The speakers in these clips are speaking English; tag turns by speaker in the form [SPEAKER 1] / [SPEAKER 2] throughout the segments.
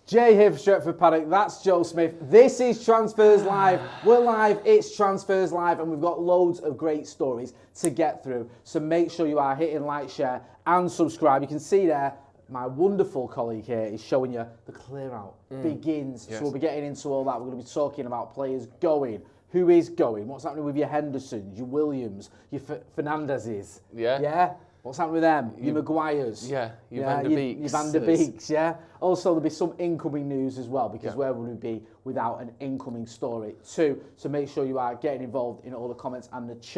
[SPEAKER 1] Jay here for Stretford, Paddock. That's Joe Smith. This is Transfers Live. We're live. It's Transfers Live, and we've got loads of great stories to get through. So make sure you are hitting like, share, and subscribe. You can see there, my wonderful colleague here is showing you the clear out begins. Yes. So we'll be getting into all that. We're going to be talking about players going. Who is going? What's happening with your Hendersons, your Williams, your Fernandezes? Yeah. Yeah? What's happening with them? Your Maguires?
[SPEAKER 2] Yeah. Your Van der Beeks.
[SPEAKER 1] Your Van der Beeks, yeah? Also, there'll be some incoming news as well, because where would we be without an incoming story too? So make sure you are getting involved in all the comments and the chat.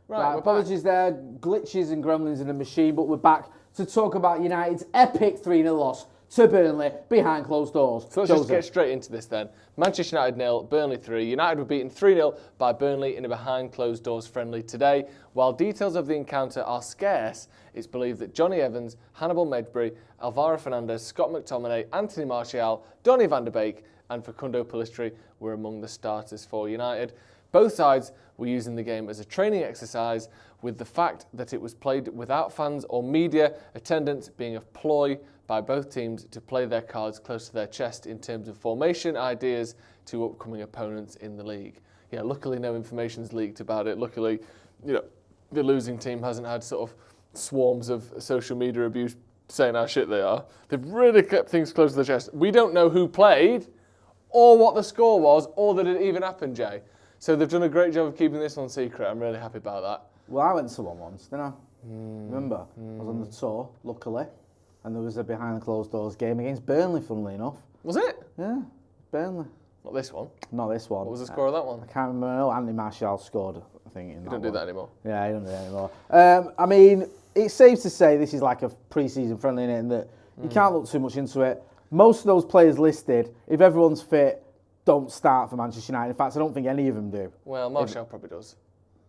[SPEAKER 1] Right, apologies there, glitches and gremlins in the machine, but we're back to talk about United's epic 3-0 loss to Burnley behind closed doors.
[SPEAKER 2] So let's just get straight into this then. Manchester United 0, Burnley 3. United were beaten 3-0 by Burnley in a behind closed doors friendly today. While details of the encounter are scarce, it's believed that Johnny Evans, Hannibal Medbury, Alvaro Fernandez, Scott McTominay, Anthony Martial, Donny van de Beek and Facundo Pellistri were among the starters for United. Both sides were using the game as a training exercise, with the fact that it was played without fans or media attendance being a ploy by both teams to play their cards close to their chest in terms of formation ideas to upcoming opponents in the league. Yeah, luckily no information's leaked about it. Luckily, the losing team hasn't had sort of swarms of social media abuse saying how shit they are. They've really kept things close to the chest. We don't know who played, or what the score was, or that it even happened, Jay. So they've done a great job of keeping this one secret. I'm really happy about that.
[SPEAKER 1] Well, I went to one once, didn't I? Remember? I was on the tour, luckily, and there was a behind the closed doors game against Burnley, funnily enough.
[SPEAKER 2] Was it?
[SPEAKER 1] Yeah, Burnley.
[SPEAKER 2] Not this one?
[SPEAKER 1] Not this one.
[SPEAKER 2] What was the score of that one?
[SPEAKER 1] I can't remember. No, Anthony Martial scored, I think, in that
[SPEAKER 2] don't do that anymore.
[SPEAKER 1] Yeah, he don't do that anymore. I mean, it's safe to say this is like a pre-season friendly, innit, and that you can't look too much into it. Most of those players listed, if everyone's fit, don't start for Manchester United. In fact, I don't think any of them do.
[SPEAKER 2] Well, Martial probably does.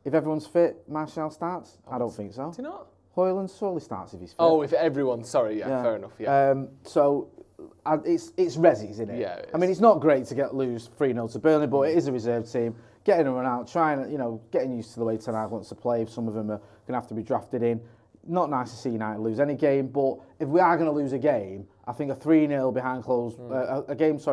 [SPEAKER 1] If everyone's fit, Martial starts? I don't think so.
[SPEAKER 2] Does he not?
[SPEAKER 1] Højlund surely starts if he's fit.
[SPEAKER 2] Oh, if everyone's, sorry, yeah, fair enough, yeah.
[SPEAKER 1] So, it's Rezzies, isn't it?
[SPEAKER 2] Yeah, it is.
[SPEAKER 1] I mean, it's not great to lose 3-0 to Burnley, but it is a reserve team. Getting them out, trying, getting used to the way Ten Hag wants to play. Some of them are going to have to be drafted in. Not nice to see United lose any game, but if we are going to lose a game, I think a 3-0 behind closed,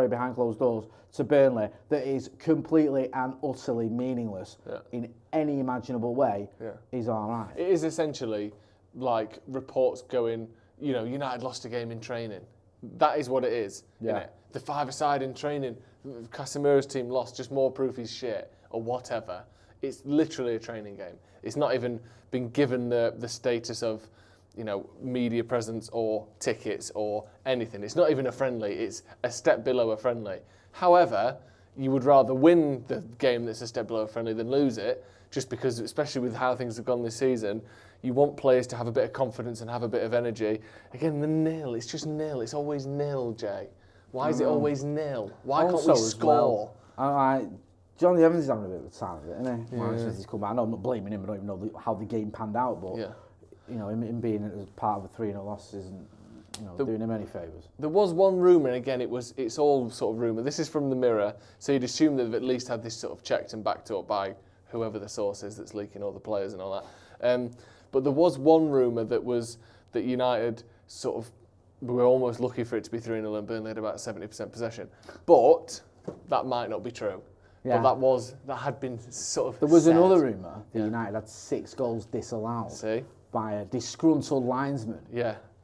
[SPEAKER 1] behind closed doors to Burnley that is completely and utterly meaningless in any imaginable way is all right.
[SPEAKER 2] It is essentially like reports going, United lost a game in training. That is what it is. Yeah. Innit? The five-a-side in training, Casemiro's team lost, just more proof he's shit or whatever. It's literally a training game. It's not even been given the status of, media presence or tickets or anything. It's not even a friendly. It's a step below a friendly. However, you would rather win the game that's a step below a friendly than lose it, just because, especially with how things have gone this season, you want players to have a bit of confidence and have a bit of energy. Again, the nil, it's just nil. It's always nil, Jay. Why is it always nil? Why can't we score?
[SPEAKER 1] Johnny Evans is having a bit of a time of it, isn't he? Yeah. He's come back. I know I'm not blaming him. I don't even know how the game panned out, but him being as part of a 3-0 loss isn't doing him any favours.
[SPEAKER 2] There was one rumour, and again, it's all sort of rumour. This is from the Mirror, so you'd assume that they've at least had this sort of checked and backed up by whoever the source is that's leaking all the players and all that. But there was one rumour that United sort of were almost lucky for it to be 3-0 and Burnley had about 70% possession. But that might not be true. Yeah. But that had been sort of
[SPEAKER 1] There was another rumour that United had 6 goals disallowed by a disgruntled linesman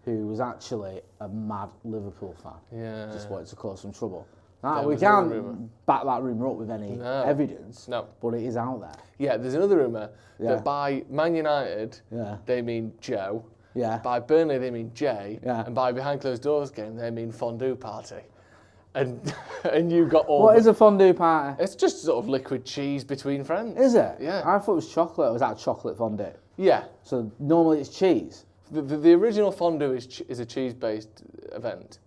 [SPEAKER 1] who was actually a mad Liverpool fan. Yeah. Just wanted to cause some trouble. Now, we can't back that rumour up with any evidence, but it is out there.
[SPEAKER 2] Yeah, there's another rumour that by Man United, they mean Joe. Yeah. By Burnley, they mean Jay. Yeah. And by behind closed doors game, they mean fondue party. And you got all.
[SPEAKER 1] What is a fondue party?
[SPEAKER 2] It's just sort of liquid cheese between friends.
[SPEAKER 1] Is it?
[SPEAKER 2] Yeah.
[SPEAKER 1] I thought it was chocolate. Was that chocolate fondue?
[SPEAKER 2] Yeah.
[SPEAKER 1] So normally it's cheese.
[SPEAKER 2] The original fondue is a cheese-based event.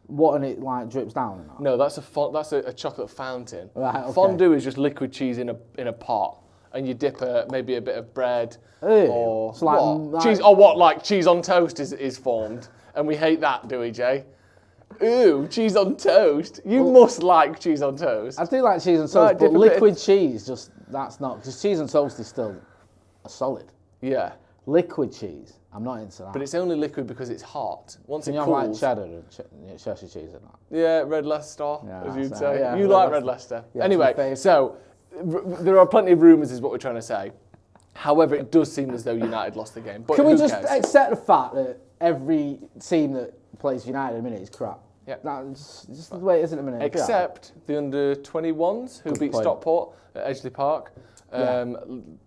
[SPEAKER 1] What, and it like drips down?
[SPEAKER 2] No, that's a chocolate fountain.
[SPEAKER 1] Right. Okay.
[SPEAKER 2] Fondue is just liquid cheese in a pot, and you dip maybe a bit of bread or
[SPEAKER 1] so like
[SPEAKER 2] cheese or what like cheese on toast is formed, and we hate that, do we, Jay? Ooh, cheese on toast. You must like cheese on toast.
[SPEAKER 1] I do like cheese on toast, but liquid cheese, that's not, because cheese on toast is still a solid.
[SPEAKER 2] Yeah.
[SPEAKER 1] Liquid cheese. I'm not into that.
[SPEAKER 2] But it's only liquid because it's hot. Once
[SPEAKER 1] Can
[SPEAKER 2] it
[SPEAKER 1] you
[SPEAKER 2] cools...
[SPEAKER 1] have like cheddar and Cheshire cheese in that?
[SPEAKER 2] Yeah, Red Leicester, as you'd say.
[SPEAKER 1] Yeah,
[SPEAKER 2] you like Red Leicester.
[SPEAKER 1] Yeah,
[SPEAKER 2] anyway, so there are plenty of rumours is what we're trying to say. However, it does seem as though United lost the game. But
[SPEAKER 1] Can we
[SPEAKER 2] who
[SPEAKER 1] just
[SPEAKER 2] cares?
[SPEAKER 1] accept the fact that every team that plays United at the minute is crap?
[SPEAKER 2] Yeah.
[SPEAKER 1] That's just the way it is at the minute.
[SPEAKER 2] Except the under-21s who beat
[SPEAKER 1] point.
[SPEAKER 2] Stockport at Edgeley Park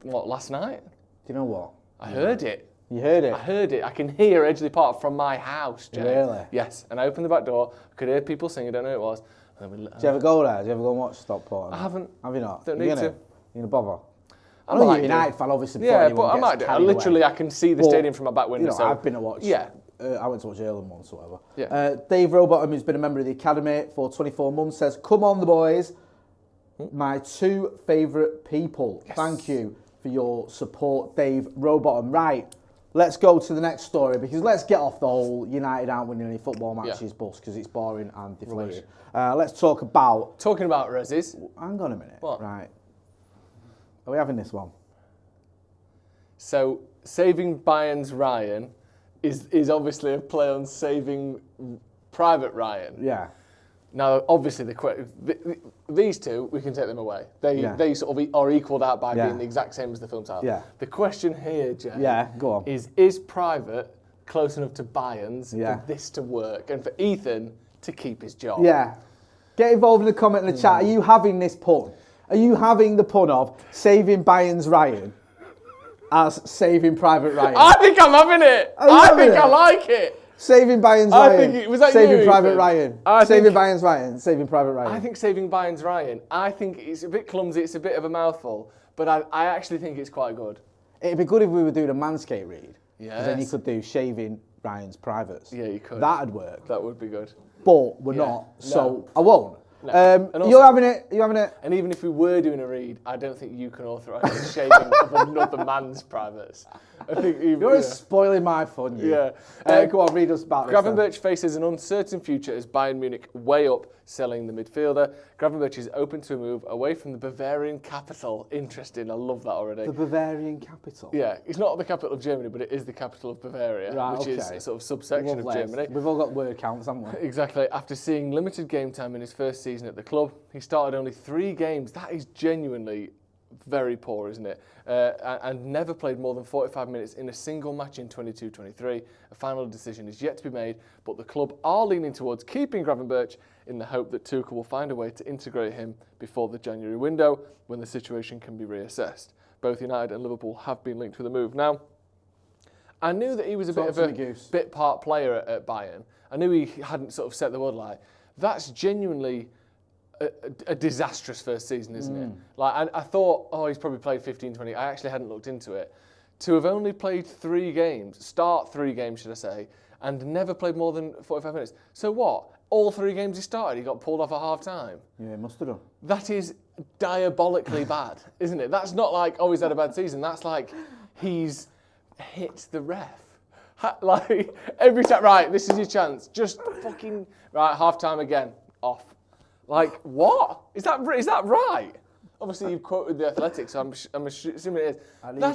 [SPEAKER 2] last night?
[SPEAKER 1] Do you know what?
[SPEAKER 2] I heard it.
[SPEAKER 1] You heard it?
[SPEAKER 2] I heard it. I can hear Edgeley Park from my house, Jay.
[SPEAKER 1] Really?
[SPEAKER 2] Yes. And I opened the back door. I could hear people singing. I don't know who it was.
[SPEAKER 1] Do you ever go there? Do you ever go and watch Stockport?
[SPEAKER 2] I haven't.
[SPEAKER 1] Have you not?
[SPEAKER 2] Don't need to.
[SPEAKER 1] You gonna bother?
[SPEAKER 2] I
[SPEAKER 1] know you're
[SPEAKER 2] might
[SPEAKER 1] a United fan, obviously.
[SPEAKER 2] Yeah, but I might do. I can see the stadium from my back window.
[SPEAKER 1] You know, I've been to watch.
[SPEAKER 2] Yeah.
[SPEAKER 1] I went to watch Ireland once or whatever.
[SPEAKER 2] Yeah.
[SPEAKER 1] Dave Rowbottom, who's been a member of the Academy for 24 months, says, "Come on, the boys. My two favourite people." Yes. Thank you for your support, Dave Rowbottom. Right, let's go to the next story because let's get off the whole United aren't winning any football matches bus because it's boring and deflating. Let's talk about...
[SPEAKER 2] Talking about reses.
[SPEAKER 1] Hang on a minute.
[SPEAKER 2] What?
[SPEAKER 1] Right. Are we having this one?
[SPEAKER 2] So, Saving Bayern's Ryan is obviously a play on Saving Private Ryan.
[SPEAKER 1] Yeah.
[SPEAKER 2] Now, obviously, these two, we can take them away. They sort of are equalled out by being the exact same as the film title.
[SPEAKER 1] Yeah.
[SPEAKER 2] The question here, Jay,
[SPEAKER 1] go on.
[SPEAKER 2] is Private close enough to Bayern's for this to work and for Ethan to keep his job?
[SPEAKER 1] Yeah. Get involved in the comment in the chat. Are you having this pun? Are you having the pun of Saving Bayern's Ryan as Saving Private Ryan?
[SPEAKER 2] I think I'm having it. I think I like it.
[SPEAKER 1] Saving Bayern's Ryan.
[SPEAKER 2] Was that
[SPEAKER 1] Saving
[SPEAKER 2] you,
[SPEAKER 1] Private
[SPEAKER 2] Ethan?
[SPEAKER 1] Ryan. Saving Bayern's Ryan. Saving Private Ryan.
[SPEAKER 2] I think Saving Bayern's Ryan. I think it's a bit clumsy. It's a bit of a mouthful, but I actually think it's quite good.
[SPEAKER 1] It'd be good if we were doing a Manscaped read.
[SPEAKER 2] Yeah.
[SPEAKER 1] Because then you could do Shaving Ryan's Privates.
[SPEAKER 2] Yeah, you could.
[SPEAKER 1] That'd work.
[SPEAKER 2] That would be good.
[SPEAKER 1] But we're not, so
[SPEAKER 2] No.
[SPEAKER 1] I won't.
[SPEAKER 2] No. And also-
[SPEAKER 1] You're having it. You're having it.
[SPEAKER 2] And even if we were doing a read, I don't think you can authorise the shaving of another man's privates. I think
[SPEAKER 1] You're spoiling my fun. You.
[SPEAKER 2] Yeah.
[SPEAKER 1] Go on, read us about this.
[SPEAKER 2] Gravenberch faces an uncertain future as Bayern Munich weigh up selling the midfielder. Gravenberch is open to a move away from the Bavarian capital. Interesting, I love that already.
[SPEAKER 1] The Bavarian capital.
[SPEAKER 2] Yeah, it's not the capital of Germany, but it is the capital of Bavaria, which is a sort of subsection of Germany.
[SPEAKER 1] We've all got word counts, haven't we?
[SPEAKER 2] Exactly. After seeing limited game time in his first season at the club, he started only 3 games. That is genuinely very poor, isn't it? And never played more than 45 minutes in a single match in 22-23. A final decision is yet to be made, but the club are leaning towards keeping Gravenberch in the hope that Tuchel will find a way to integrate him before the January window, when the situation can be reassessed. Both United and Liverpool have been linked with a move. Now, I knew that he was a bit of a bit part player at Bayern. I knew he hadn't sort of set the world alight. That's genuinely a disastrous first season, isn't it? Like, I thought, he's probably played 15, 20. I actually hadn't looked into it. To have only played 3 games, start 3 games, should I say, and never played more than 45 minutes. So what? All 3 games he started, he got pulled off at half-time.
[SPEAKER 1] Yeah, he must have done.
[SPEAKER 2] That is diabolically bad, isn't it? That's not like, he's had a bad season. That's like, he's hit the ref. Like, every time, right, this is your chance. Just fucking, right, half-time again, off. Like, what? Is that right? Obviously, you've quoted the Athletics, so I'm assuming it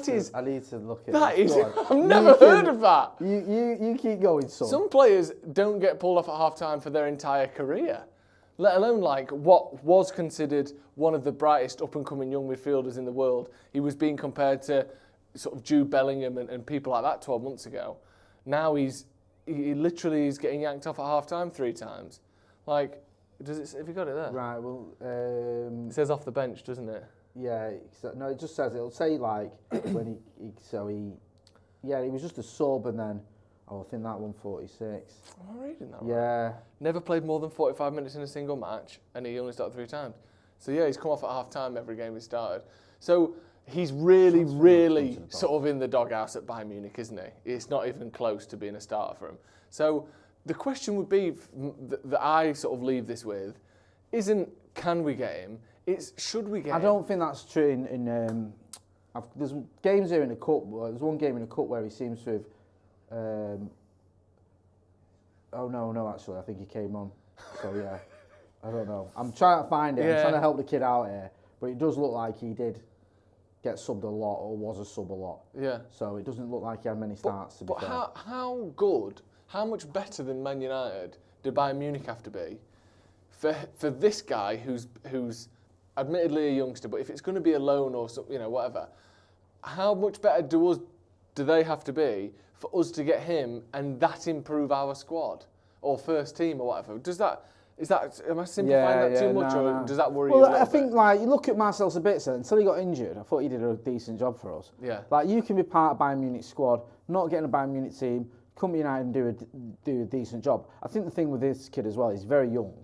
[SPEAKER 2] is. I need to look at that. I've never heard of that.
[SPEAKER 1] You keep going, son.
[SPEAKER 2] Some players don't get pulled off at half-time for their entire career, let alone like what was considered one of the brightest up-and-coming young midfielders in the world. He was being compared to sort of Jude Bellingham and people like that 12 months ago. Now he literally is getting yanked off at half-time 3 times. Like, have you got it there?
[SPEAKER 1] Right, well...
[SPEAKER 2] it says off the bench, doesn't it?
[SPEAKER 1] Yeah, no, it just says, it'll say like, when he was just a sub and then, I think that 146.
[SPEAKER 2] Am I reading that right?
[SPEAKER 1] Yeah.
[SPEAKER 2] Never played more than 45 minutes in a single match and he only started 3 times. So yeah, he's come off at half-time every game he started. So he's really sort of in the doghouse at Bayern Munich, isn't he? It's not even close to being a starter for him. So the question would be, that I sort of leave this with, isn't can we get him, it's should we get him?
[SPEAKER 1] I don't think that's true in there's games here in the cup, there's one game in the cup where he seems to have, no, actually, I think he came on, so yeah, I don't know. I'm trying to find it, I'm trying to help the kid out here, but it does look like he did gets subbed a lot or was a sub a lot.
[SPEAKER 2] Yeah.
[SPEAKER 1] So it doesn't look like he had many starts, to be fair.
[SPEAKER 2] But how good, how much better than Man United did Bayern Munich have to be for this guy who's admittedly a youngster, but if it's going to be a loan or something, whatever, how much better do they have to be for us to get him and that improve our squad or first team or whatever? Am I simplifying that too much, or does that worry you?
[SPEAKER 1] Well, I think you look at Marcel Sabitzer until he got injured. I thought he did a decent job for us.
[SPEAKER 2] Yeah.
[SPEAKER 1] You can be part of Bayern Munich squad, not getting a Bayern Munich team, come to United and do a decent job. I think the thing with this kid as well, he's very young,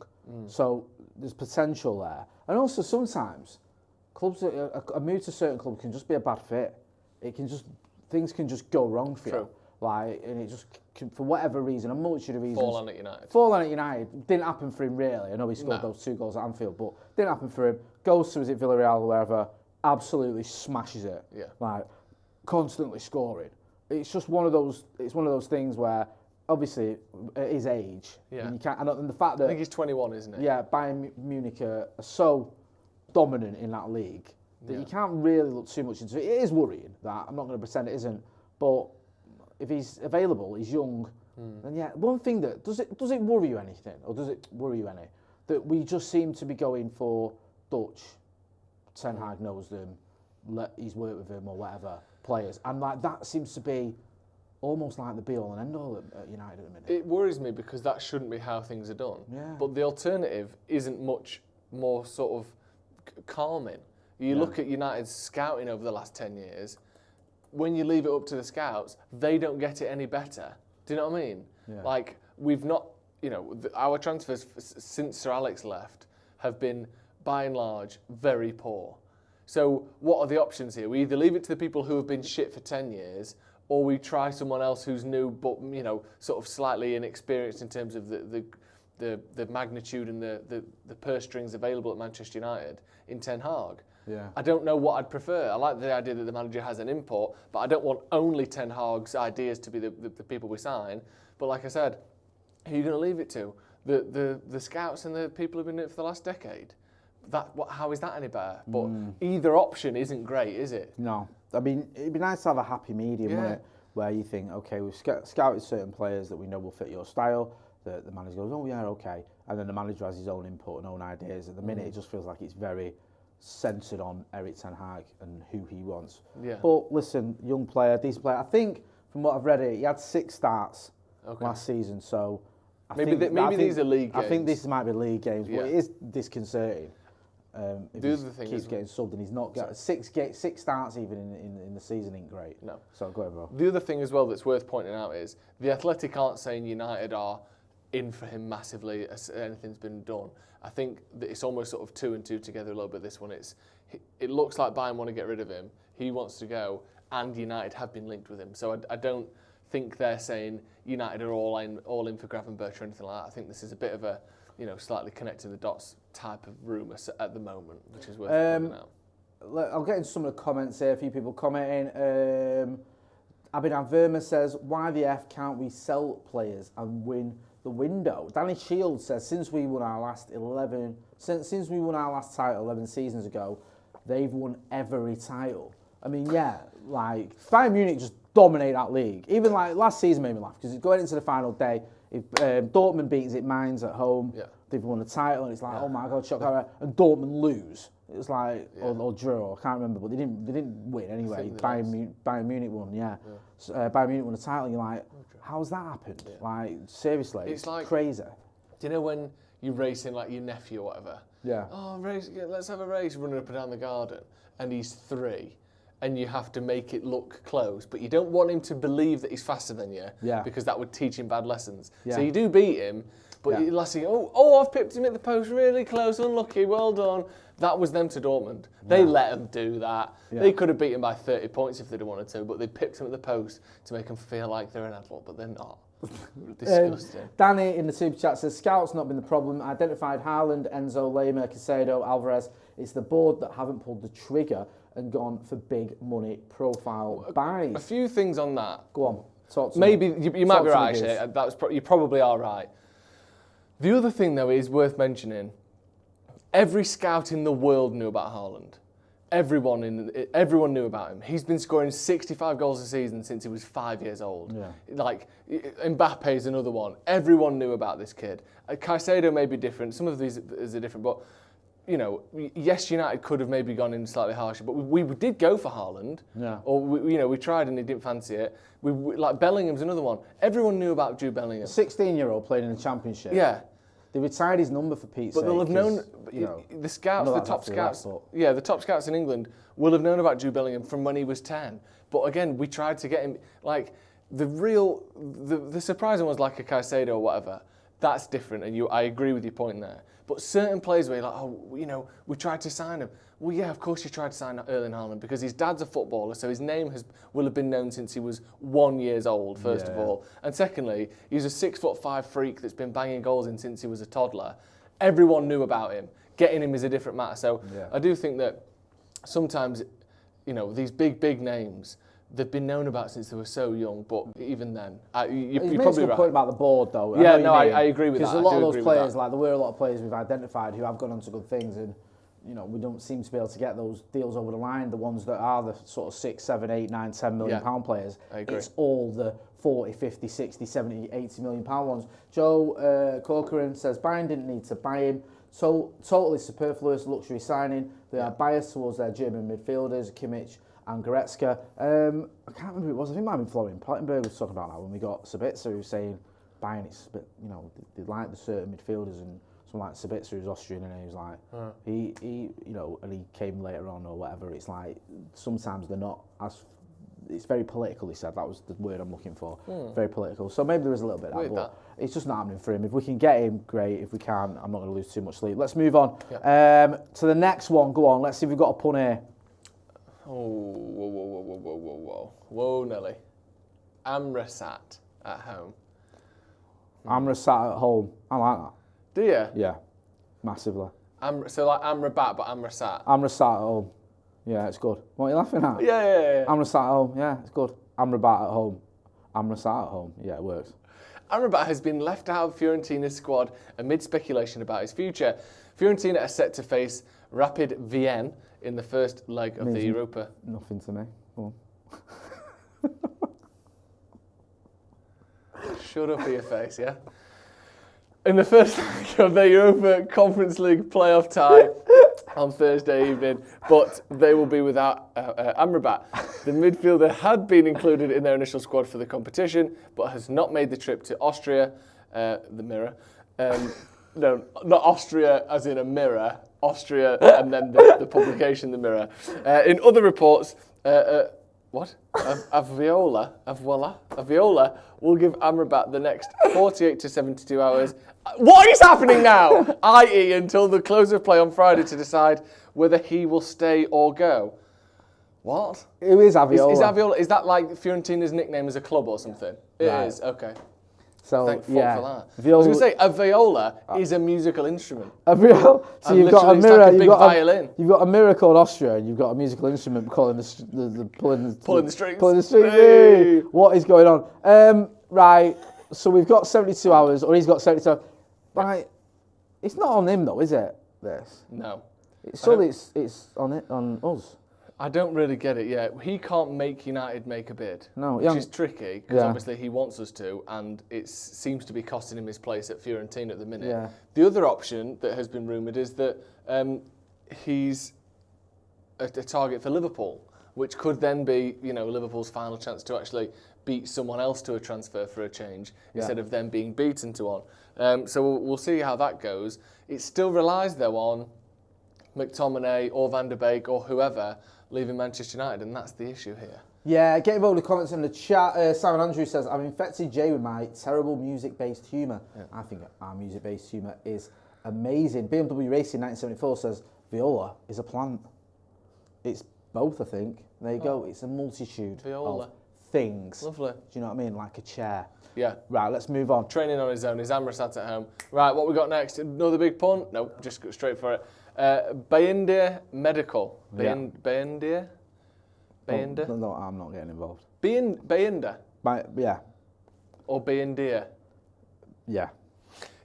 [SPEAKER 1] so there's potential there. And also sometimes clubs, a move to a certain club can just be a bad fit. Things can just go wrong for you. And it just can, for whatever reason, a multitude of reasons. Fall on at United. Didn't happen for him really. I know he scored those 2 goals at Anfield, but didn't happen for him. Goes to Villarreal or wherever, absolutely smashes it.
[SPEAKER 2] Yeah.
[SPEAKER 1] Constantly scoring. It's just one of those. It's one of those things where, obviously, at his age, and you can't. And the fact that
[SPEAKER 2] I think he's 21, isn't he?
[SPEAKER 1] Yeah, Bayern Munich are so dominant in that league that you can't really look too much into it. It is worrying that. I'm not going to pretend it isn't, but if he's available, he's young, then one thing that does it worry you anything, or does it worry you any, that we just seem to be going for Dutch, Ten Hag knows them, he's worked with them or whatever, players, and that seems to be almost like the be-all and end-all at United at the minute.
[SPEAKER 2] It worries me because that shouldn't be how things are done.
[SPEAKER 1] Yeah.
[SPEAKER 2] But the alternative isn't much more sort of calming. You look at United's scouting over the last 10 years, when you leave it up to the scouts, they don't get it any better. Do you know what I mean?
[SPEAKER 1] Yeah.
[SPEAKER 2] We've not, our transfers since Sir Alex left have been, by and large, very poor. So what are the options here? We either leave it to the people who have been shit for 10 years, or we try someone else who's new, but sort of slightly inexperienced in terms of the magnitude and the purse strings available at Manchester United in Ten Hag.
[SPEAKER 1] Yeah.
[SPEAKER 2] I don't know what I'd prefer. I like the idea that the manager has an import, but I don't want only Ten Hag's ideas to be the people we sign. But like I said, who are you going to leave it to? The scouts and the people who've been in it for the last decade? How is that any better? But either option isn't great, is it?
[SPEAKER 1] No. I mean, it'd be nice to have a happy medium, wouldn't it? Where you think, okay, we've scouted certain players that we know will fit your style. The manager goes, oh yeah, okay. And then the manager has his own input and own ideas. At the minute, it just feels like it's very centred on Erik Ten Hag and who he wants.
[SPEAKER 2] Yeah.
[SPEAKER 1] But listen, young player, decent player. I think, from what I've read, he had 6 starts last season. So
[SPEAKER 2] maybe these are league games.
[SPEAKER 1] I think this might be league games, but it is disconcerting. If
[SPEAKER 2] the other thing
[SPEAKER 1] keeps getting subbed and he's not got 6 starts even in the season ain't great.
[SPEAKER 2] No.
[SPEAKER 1] So go ahead, bro.
[SPEAKER 2] The other thing as well that's worth pointing out is the Athletic aren't saying United are in for him massively as anything's been done. I think that it's almost sort of 2 and 2 together a little bit. This one, it looks like Bayern want to get rid of him. He wants to go, and United have been linked with him. So I don't think they're saying United are all in for Gravenberch or anything like that. I think this is a bit of a slightly connecting the dots type of rumour at the moment, which is worth pointing out.
[SPEAKER 1] I'll get into some of the comments here. A few people commenting. Abhinav Verma says, "Why the F can't we sell players and win the window?" Danny Shields says, "Since we won our last title 11 seasons ago, they've won every title." I mean, Bayern Munich just dominate that league. Even last season made me laugh because going into the final day, if Dortmund beats it Mainz at home, they've won the title, and it's like, oh my God, shock horror. And Dortmund lose. It was like, or draw, I can't remember, but they didn't win anyway. Bayern Munich won, So, Bayern Munich won the title, and you're like, how's that happened? Seriously, it's like crazy.
[SPEAKER 2] Do you know when you're racing like your nephew or whatever?
[SPEAKER 1] Yeah.
[SPEAKER 2] Oh, race, let's have a race, running up and down the garden, and he's 3. And you have to make it look close, but you don't want him to believe that he's faster than you, because that would teach him bad lessons. So you do beat him, but you last thing, I've pipped him at the post really close, unlucky, well done. That was them to Dortmund. They let him do that. They could have beaten him by 30 points if they'd wanted to, but they pipped him at the post to make him feel like they're an adult, but they're not. Disgusting.
[SPEAKER 1] Danny in the super chat says, "Scouts not been the problem. Identified Haaland, Enzo, Lema, Caicedo, Alvarez. It's the board that haven't pulled the trigger and gone for big money profile buys."
[SPEAKER 2] A few things on that.
[SPEAKER 1] Go on, talk to
[SPEAKER 2] Maybe
[SPEAKER 1] me.
[SPEAKER 2] you might be right, actually. You probably are right. The other thing, though, is worth mentioning. Every scout in the world knew about Haaland. everyone knew about him. He's been scoring 65 goals a season since he was 5 years old.
[SPEAKER 1] Yeah.
[SPEAKER 2] Like, Mbappe's another one. Everyone knew about this kid. Caicedo may be different. Some of these are different, but, you know, yes, United could have maybe gone in slightly harsher, but we did go for Haaland.
[SPEAKER 1] Yeah.
[SPEAKER 2] Or, we tried and he didn't fancy it. Like, Bellingham's another one. Everyone knew about Jude Bellingham.
[SPEAKER 1] A 16-year-old playing in the Championship.
[SPEAKER 2] Yeah.
[SPEAKER 1] They retired his number for Pete's sake.
[SPEAKER 2] But they'll have known,
[SPEAKER 1] you know,
[SPEAKER 2] the scouts, the top scouts, the top scouts in England will have known about Jude Bellingham from when he was 10. But again, we tried to get him, like, the surprising ones like a Caicedo or whatever, that's different, and I agree with your point there. But certain players where you're like, oh, you know, we tried to sign him. Well, yeah, of course you tried to sign Erling Haaland because his dad's a footballer, so his name will have been known since he was 1 year old, first of all. And secondly, he's a 6'5" freak that's been banging goals in since he was a toddler. Everyone knew about him. Getting him is a different matter. So I do think that sometimes, you know, these big names, they've been known about since they were so young, but even then, you're probably right.
[SPEAKER 1] Point about the board, though.
[SPEAKER 2] Yeah, no, I agree with that.
[SPEAKER 1] Because a lot of those players, like there were a lot of players we've identified who have gone on to good things, and you know we don't seem to be able to get those deals over the line. The ones that are the sort of 6, 7, 8, 9, 10 million pound players,
[SPEAKER 2] I agree.
[SPEAKER 1] It's all the 40, 50, 60, 70, 80 million pound ones. Joe Corcoran says Bayern didn't need to buy him. So totally superfluous luxury signing. They are biased towards their German midfielders, Kimmich and Goretzka. I can't remember who it was. I think it might have been Florian Plettenberg was talking about that when we got Sabitzer, who was saying Bayern, it's a bit, you know, they like the certain midfielders, and someone like Sabitzer who's Austrian, and he was like, he, you know, and he came later on or whatever. It's like sometimes they're not as. It's very political, he said. That was the word I'm looking for. Very political. So maybe there is a little bit of that, but it's just not happening for him. If we can get him, great. If we can't, I'm not going to lose too much sleep. Let's move on to the next one. Go on. Let's see if we've got a pun here.
[SPEAKER 2] Oh, whoa, Nelly. Amrabat at home.
[SPEAKER 1] Amrabat at home. I like that.
[SPEAKER 2] Do you?
[SPEAKER 1] Yeah, massively.
[SPEAKER 2] So like Amrabat, but Amrabat.
[SPEAKER 1] Amrabat at home. Yeah, it's good. What are you laughing at?
[SPEAKER 2] Yeah.
[SPEAKER 1] Amrabat at home. Yeah, it's good. Amrabat at home. Amrabat at home. Yeah, it works.
[SPEAKER 2] Amrabat has been left out of Fiorentina's squad amid speculation about his future. Fiorentina are set to face Rapid Vienna in the first leg of the Europa.
[SPEAKER 1] Nothing to me. Go on.
[SPEAKER 2] Shut up for your face, yeah? In the first leg of the Europa Conference League playoff tie on Thursday evening, but they will be without Amrabat. The midfielder had been included in their initial squad for the competition, but has not made the trip to Austria, the Mirror. No, not Austria as in a mirror, Austria and then the publication, the Mirror. In other reports, Aviola will give Amrabat the next 48 to 72 hours. What is happening now? i.e. until the close of play on Friday to decide whether he will stay or go. What?
[SPEAKER 1] Who is Aviola?
[SPEAKER 2] Is Aviola, is that like Fiorentina's nickname as a club or something? It is, okay.
[SPEAKER 1] So,
[SPEAKER 2] thank fuck for that.
[SPEAKER 1] Viola,
[SPEAKER 2] I was going to say, a viola is a musical instrument.
[SPEAKER 1] A viola. So
[SPEAKER 2] and
[SPEAKER 1] you've got a mirror.
[SPEAKER 2] Like a big violin.
[SPEAKER 1] You've got a mirror called Austria, and you've got a musical instrument calling pulling the strings. Pulling the strings.
[SPEAKER 2] Hey.
[SPEAKER 1] What is going on? Right. So we've got 72 hours, or he's got 72 hours. Right. It's not on him though, is it? This.
[SPEAKER 2] No.
[SPEAKER 1] It's on us.
[SPEAKER 2] I don't really get it yet. He can't make United make a bid,
[SPEAKER 1] no,
[SPEAKER 2] which is tricky because obviously he wants us to, and it seems to be costing him his place at Fiorentina at the minute.
[SPEAKER 1] Yeah.
[SPEAKER 2] The other option that has been rumoured is that he's a target for Liverpool, which could then be, you know, Liverpool's final chance to actually beat someone else to a transfer for a change instead of them being beaten to one. So we'll see how that goes. It still relies though on McTominay or Van der Beek or whoever leaving Manchester United, and that's the issue here.
[SPEAKER 1] Yeah, get involved in the comments in the chat. Simon Andrew says, I've infected Jay with my terrible music-based humour. Yeah. I think our music-based humour is amazing. BMW Racing 1974 says, Viola is a plant. It's both, I think. There you go. It's a multitude of things.
[SPEAKER 2] Lovely.
[SPEAKER 1] Do you know what I mean? Like a chair.
[SPEAKER 2] Yeah.
[SPEAKER 1] Right, let's move on.
[SPEAKER 2] Training on his own. Is Amrabat at home? Right, what we got next? Another big pun? No, just go straight for it. Baylindir Medical. Baylindir? Baylindir?
[SPEAKER 1] No, I'm not getting involved.
[SPEAKER 2] Baylindir?
[SPEAKER 1] Yeah.
[SPEAKER 2] Or Baylindir?
[SPEAKER 1] Yeah.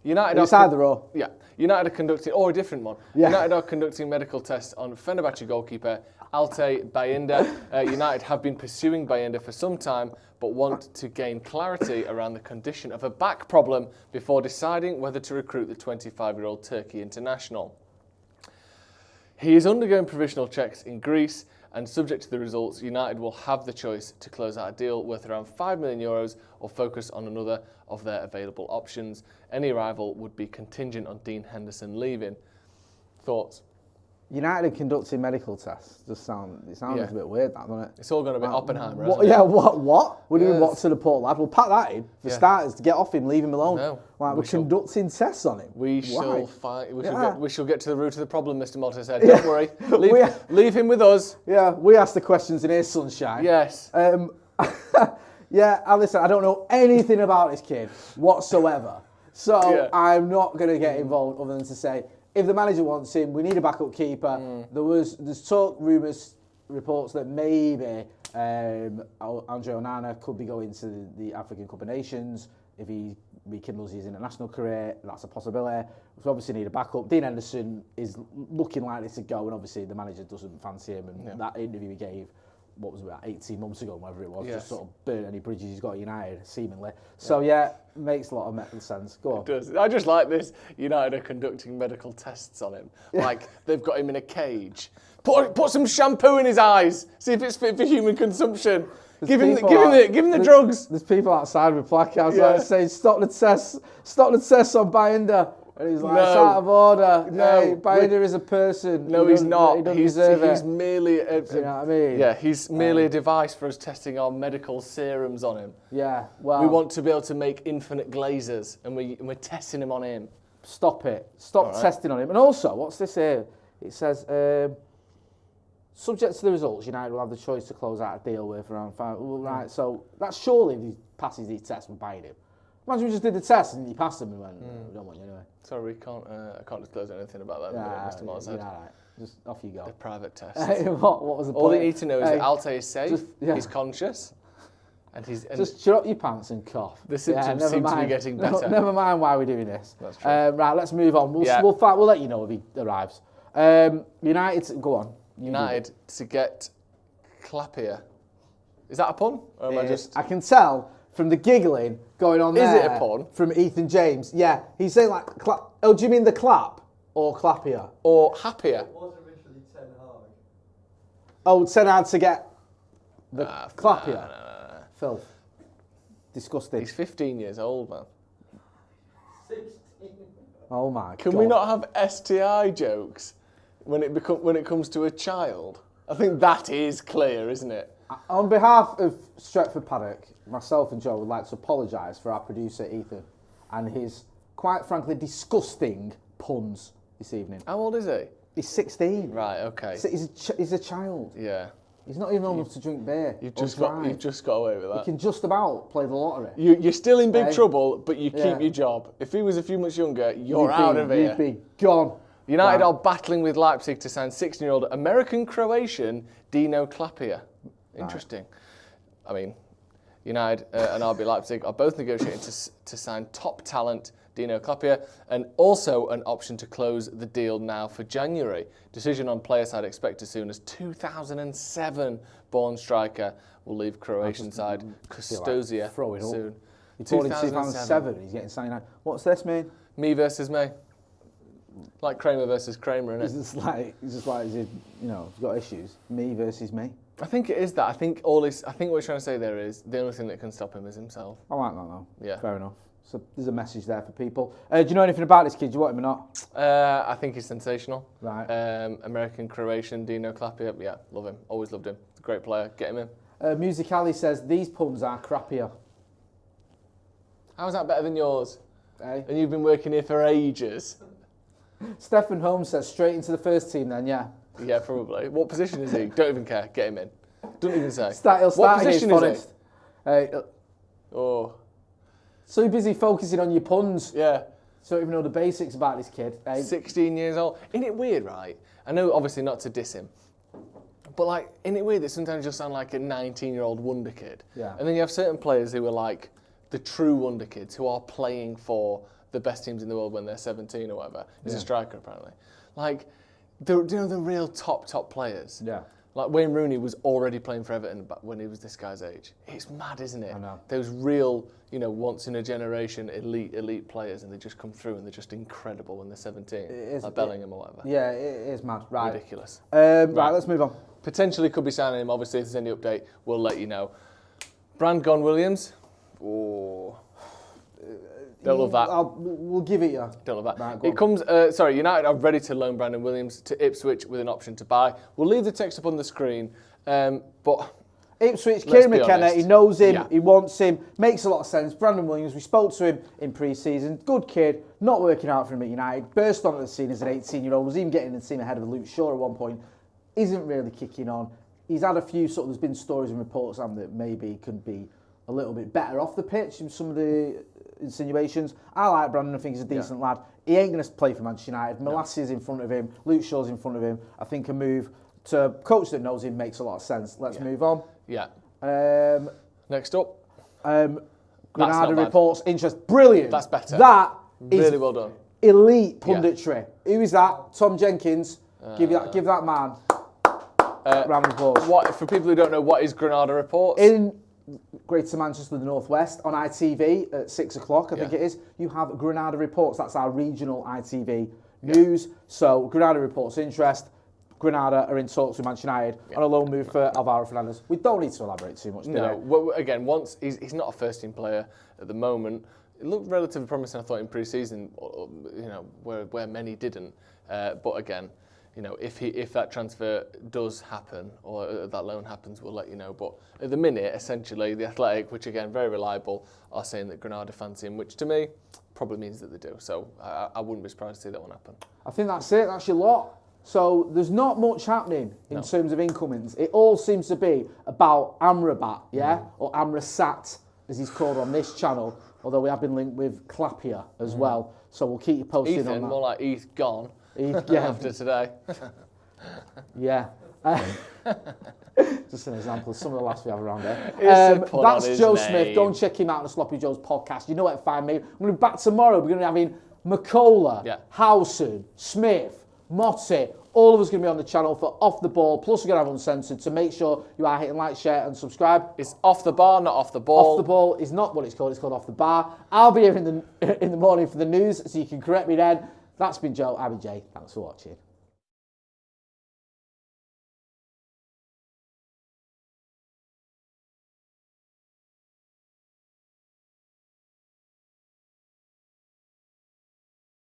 [SPEAKER 2] United
[SPEAKER 1] it's either or.
[SPEAKER 2] Yeah. United are conducting, or a different one.
[SPEAKER 1] Yeah.
[SPEAKER 2] United are conducting medical tests on Fenerbahce goalkeeper Altay Baylindir. United have been pursuing Baylindir for some time, but want to gain clarity around the condition of a back problem before deciding whether to recruit the 25-year-old Turkey international. He is undergoing provisional checks in Greece, and subject to the results, United will have the choice to close out a deal worth around €5 million or focus on another of their available options. Any arrival would be contingent on Dean Henderson leaving. Thoughts?
[SPEAKER 1] United conducting medical tests sounds a bit weird, that, doesn't it?
[SPEAKER 2] It's all going to be Oppenheimer,
[SPEAKER 1] what,
[SPEAKER 2] isn't it?
[SPEAKER 1] Yeah, what? We're doing what to the poor lad? We'll pack that in for starters to get off him, leave him alone.
[SPEAKER 2] No,
[SPEAKER 1] we're conducting tests on him.
[SPEAKER 2] We shall get to the root of the problem, Mr. Motter said. Don't worry. Leave him with us.
[SPEAKER 1] Yeah, we ask the questions in here, sunshine.
[SPEAKER 2] Yes.
[SPEAKER 1] Listen, I don't know anything about this kid whatsoever. So I'm not going to get involved other than to say, if the manager wants him, we need a backup keeper. There's talk, rumours, reports that maybe Andre Onana could be going to the African Cup of Nations if he rekindles his international career. That's a possibility. We obviously need a backup. Dean Henderson is looking likely to go, and obviously the manager doesn't fancy him. And that interview he gave, what was it, about 18 months ago, whatever it was, just sort of burnt any bridges he's got at United, seemingly. So makes a lot of sense. Go on.
[SPEAKER 2] It does. I just like this. United are conducting medical tests on him. Like they've got him in a cage. Put some shampoo in his eyes. See if it's fit for human consumption. Give him the drugs.
[SPEAKER 1] There's people outside with placards saying, "Stop the tests on Baylindir." And he's like, it's out of order.
[SPEAKER 2] No,
[SPEAKER 1] hey, Baylindir is a person.
[SPEAKER 2] No, he's not.
[SPEAKER 1] He doesn't deserve it.
[SPEAKER 2] He's merely
[SPEAKER 1] you know what I mean?
[SPEAKER 2] Yeah, he's merely a device for us testing our medical serums on him.
[SPEAKER 1] Yeah, well,
[SPEAKER 2] we want to be able to make infinite glazers, and we're testing him on him.
[SPEAKER 1] Stop it. Stop testing on him. And also, what's this here? It says, subject to the results, United will have the choice to close out a deal worth around £5. Right, so that's surely if he passes these tests, we're buying him. Imagine we just did the test and he passed them and went, we don't want you anyway.
[SPEAKER 2] Sorry, I can't disclose anything about that. Mr. Moore said.
[SPEAKER 1] Right. Just off you go.
[SPEAKER 2] The private test.
[SPEAKER 1] what was the point?
[SPEAKER 2] All they need to know is that Altay is safe, he's conscious, and just
[SPEAKER 1] shut up your pants and cough.
[SPEAKER 2] The symptoms seem to be getting better.
[SPEAKER 1] Never mind why we're doing this.
[SPEAKER 2] That's true.
[SPEAKER 1] Right, let's move on. We'll let you know if he arrives. United, go on.
[SPEAKER 2] United to get Klapinja. Is that a pun? Or am I just?
[SPEAKER 1] I can tell from the giggling going on there.
[SPEAKER 2] Is it a pun?
[SPEAKER 1] From Ethan James. Yeah, he's saying like, oh, do you mean the clap or Klapinja?
[SPEAKER 2] Or happier?
[SPEAKER 3] It was originally Ten Hag.
[SPEAKER 1] Oh, Ten Hag to get the Klapinja.
[SPEAKER 2] No.
[SPEAKER 1] Filth. Disgusting.
[SPEAKER 2] He's 15 years old, man.
[SPEAKER 3] 16.
[SPEAKER 1] Oh my God.
[SPEAKER 2] Can we not have STI jokes when it comes to a child? I think that is clear, isn't it?
[SPEAKER 1] On behalf of Stretford Paddock, myself and Joe would like to apologise for our producer Ethan and his, quite frankly, disgusting puns this evening.
[SPEAKER 2] How old is he?
[SPEAKER 1] He's 16.
[SPEAKER 2] Right, okay.
[SPEAKER 1] So he's a child.
[SPEAKER 2] Yeah.
[SPEAKER 1] He's not even old enough to drink beer.
[SPEAKER 2] You've just got away with that.
[SPEAKER 1] He can just about play the lottery.
[SPEAKER 2] You're still in big trouble, but you keep your job. If he was a few months younger, you're out of here.
[SPEAKER 1] You'd be gone.
[SPEAKER 2] United are battling with Leipzig to sign 16-year-old American-Croatian Dino Klapinja. Interesting. I mean, United and RB Leipzig are both negotiating to sign top talent Dino Klapinja, and also an option to close the deal now for January. Decision on player side expected soon, as 2007 born striker will leave Croatian side Custodia soon.
[SPEAKER 1] He born in 2007. He's getting signed now. What's this mean?
[SPEAKER 2] Me versus me. Like Kramer versus Kramer, innit?
[SPEAKER 1] He's just like he's got issues. Me versus me.
[SPEAKER 2] I think it is that. I think what he's trying to say there is the only thing that can stop him is himself.
[SPEAKER 1] I like that though.
[SPEAKER 2] Yeah.
[SPEAKER 1] Fair enough. So there's a message there for people. Do you know anything about this kid? Do you want him or not?
[SPEAKER 2] I think he's sensational.
[SPEAKER 1] Right.
[SPEAKER 2] American-Croatian Dino Klapinja. Yeah, love him. Always loved him. Great player. Get him in.
[SPEAKER 1] Music Alley says, these puns are crappier.
[SPEAKER 2] How's that better than yours?
[SPEAKER 1] Hey?
[SPEAKER 2] And you've been working here for ages.
[SPEAKER 1] Stephen Holmes says, straight into the first team then, yeah.
[SPEAKER 2] Yeah, probably. What position is he? Don't even care. Get him in. Don't even say.
[SPEAKER 1] What position is he?
[SPEAKER 2] Oh.
[SPEAKER 1] So busy focusing on your puns.
[SPEAKER 2] Yeah.
[SPEAKER 1] So don't even know the basics about this kid.
[SPEAKER 2] 16 years old. Isn't it weird, right? I know, obviously, not to diss him. But, like, isn't it weird that sometimes you just sound like a 19-year-old wonder kid?
[SPEAKER 1] Yeah.
[SPEAKER 2] And then you have certain players who are, like, the true wonder kids who are playing for the best teams in the world when they're 17 or whatever. He's a striker, apparently. Like, the real top players.
[SPEAKER 1] Yeah.
[SPEAKER 2] Like, Wayne Rooney was already playing for Everton when he was this guy's age. It's mad, isn't it?
[SPEAKER 1] I know.
[SPEAKER 2] Those real, once-in-a-generation elite players, and they just come through, and they're just incredible when they're 17. Like Bellingham or whatever.
[SPEAKER 1] Yeah, it is mad. Right.
[SPEAKER 2] Ridiculous.
[SPEAKER 1] Right, let's move on.
[SPEAKER 2] Potentially could be signing him. Obviously, if there's any update, we'll let you know. Brandon Williams. Oh. Don't love that.
[SPEAKER 1] We'll give it you.
[SPEAKER 2] Don't love that.
[SPEAKER 1] Right,
[SPEAKER 2] It comes. United are ready to loan Brandon Williams to Ipswich with an option to buy. We'll leave the text up on the screen, but
[SPEAKER 1] Ipswich, Kieran McKenna, he knows him,
[SPEAKER 2] Yeah.
[SPEAKER 1] he wants him, makes a lot of sense. Brandon Williams, we spoke to him in pre-season, good kid, not working out for him at United, burst onto the scene as an 18-year-old, was even getting in the team ahead of Luke Shaw at one point, isn't really kicking on. He's had a few there's been stories and reports on that maybe he could be a little bit better off the pitch in some of the insinuations. I like Brandon, I think he's a decent lad. He ain't going to play for Manchester United. Molassi's in front of him, Luke Shaw's in front of him. I think a move to a coach that knows him makes a lot of sense. Let's move on.
[SPEAKER 2] Yeah. Next up.
[SPEAKER 1] Granada reports interest. Brilliant.
[SPEAKER 2] That's better.
[SPEAKER 1] That is
[SPEAKER 2] Really well done.
[SPEAKER 1] elite punditry. Who is that? Tom Jenkins. Give that man a round of applause.
[SPEAKER 2] What, for people who don't know, what is Granada reports?
[SPEAKER 1] In Greater Manchester, the North West, on ITV at 6 o'clock, I think it is, you have Granada reports. That's our regional ITV news. So Granada reports interest. Granada are in talks with Manchester United on a loan move for Alvaro Fernandez. We don't need to elaborate too much, do
[SPEAKER 2] No.
[SPEAKER 1] we?
[SPEAKER 2] Well, again, once he's not a first-team player at the moment. It looked relatively promising, I thought, in pre-season. Where many didn't. But again, if that transfer does happen or that loan happens, we'll let you know. But at the minute, essentially, the Athletic, which again very reliable, are saying that Granada fancy him, which to me probably means that they do. So I wouldn't be surprised to see that one happen.
[SPEAKER 1] I think that's it. That's your lot. So there's not much happening in terms of incomings. It all seems to be about Amrabat, or Amrasat, as he's called on this channel. Although we have been linked with Klapinja as well, so we'll keep you posted on that.
[SPEAKER 2] More like Eth gone. After today.
[SPEAKER 1] Yeah. Just an example of some of the laughs we have around there.
[SPEAKER 2] That's
[SPEAKER 1] Joe Smith. Go and check him out on the Sloppy Joe's podcast. You know where to find me. I'm going to be back tomorrow. We're going to be having McCullough, Howson, Smith, Motty. All of us going to be on the channell for Off the Ball. Plus, we're going to have Uncensored. So make sure you are hitting like, share, and subscribe.
[SPEAKER 2] It's Off the Bar, not Off the Ball.
[SPEAKER 1] Off the Ball is not what it's called. It's called Off the Bar. I'll be here in the morning for the news, so you can correct me then. That's been Joe. I've been Jay. Thanks for watching.